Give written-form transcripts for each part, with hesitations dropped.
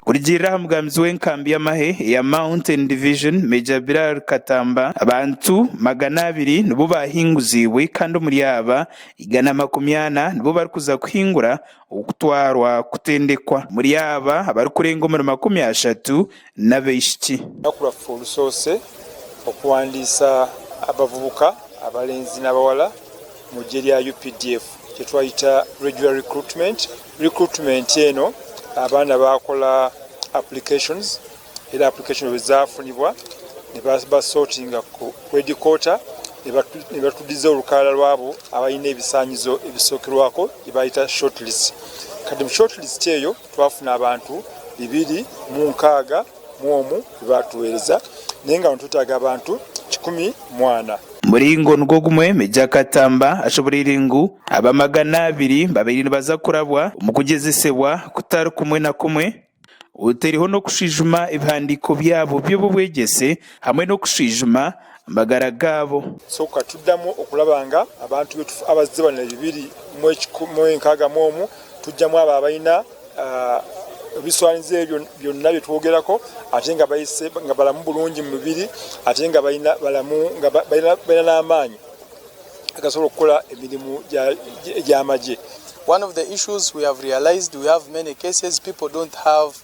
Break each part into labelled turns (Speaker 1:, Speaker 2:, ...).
Speaker 1: Kurigirira mugambizi w'enkambi y'amahe ya Mountain Division Major Bilal Katamba abantu 200 nibo bahinguziwe kandi muri aba 180 nibo bari kuza kuhingura okutwarwa kutendekwa muri aba abari kurenga 30 n'abeshiki
Speaker 2: nakurafu olusoose okuwandiisa abavubuka abalenzi n'abawala mu gye lya UPDF kyetwayita regular recruitment eno abaana bakola applications era application wezafunibwa ne basortinga ku credit quota ne batudiza olukala lwabo abalina ebisaanyizo ebisookerwako ebayita shortlist. Kati mu shortlist eyo twafuna abantu 260 batuweereza naye nga tutaaga abantu 140.
Speaker 1: Muringo nugwo gumwe Meja Katamba ashoborera ingu abamagana 200 babiri baza kurabwa mu kugezesebwa kutari kumwe na kumwe uteriho no kushijuma ibihandiko byabo by'obwegese hamwe no kushijuma magara gabo
Speaker 2: so katuddamu okulabanga abantu betu abazze bana 216 tujjamu aba abayina biswanize byonna byetwogerako ate nga bayise nga balamu bulungi mu mubiri ate nga bayina balamu nga bayina n'amaanyi agasobola okukola emirimu gy'amagye.
Speaker 3: One of the issues we have realized, we have many cases people don't have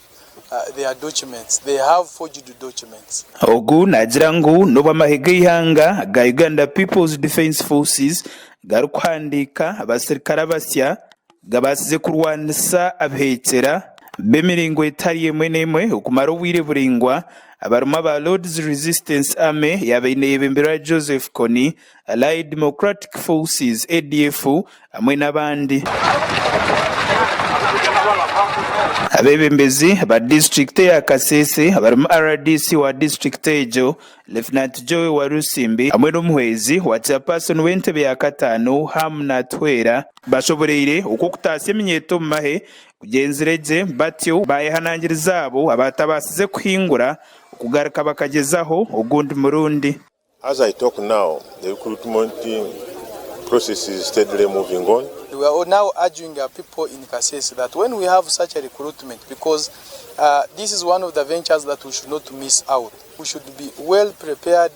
Speaker 3: their documents, they have forged documents.
Speaker 1: Ogu nagira ngu noba mahege ihanga ga Uganda People's Defence Forces garukwandika abasirikare basya gabasize kurwanisa abhetera bemiringo etari yemwe nemwe okumara obwire buringwa abaruma ba Lord's Resistance Army yabinebembera Joseph Kony Allied Democratic Forces ADF amwe n'abandi abebembezi ba district ya Kasese abaruma RDC wa district ejo Lieutenant Joe Warusimbi amwe n'omuhwezi wa chairperson w'entebe ya Katano Hamna Twera bashoboreire okukutasa eminyeto mahe kugenzireje batyo bayehanangiriza abo abatabasize kuhingura okugaruka bakagezaho ogundi murundi.
Speaker 4: As I talk now, the recruitment process is steadily moving on.
Speaker 3: We are now urging our people in Kasese that when we have such a recruitment, because this is one of the ventures that we should not miss out. We should be well prepared,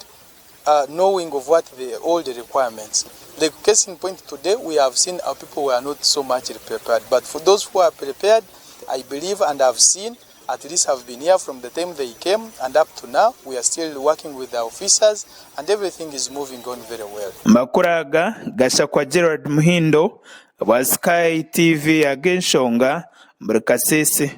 Speaker 3: knowing of what all the requirements. The case in point today, we have seen our people were not so much prepared. But for those who are prepared, I believe and have seen, at least have been here from the time they came and up to now, we are still working with the officers and everything is moving on very well.
Speaker 1: Makuraga gasha kwa Gerard Muhindo wa Sky TV ya Genshonga Kasese.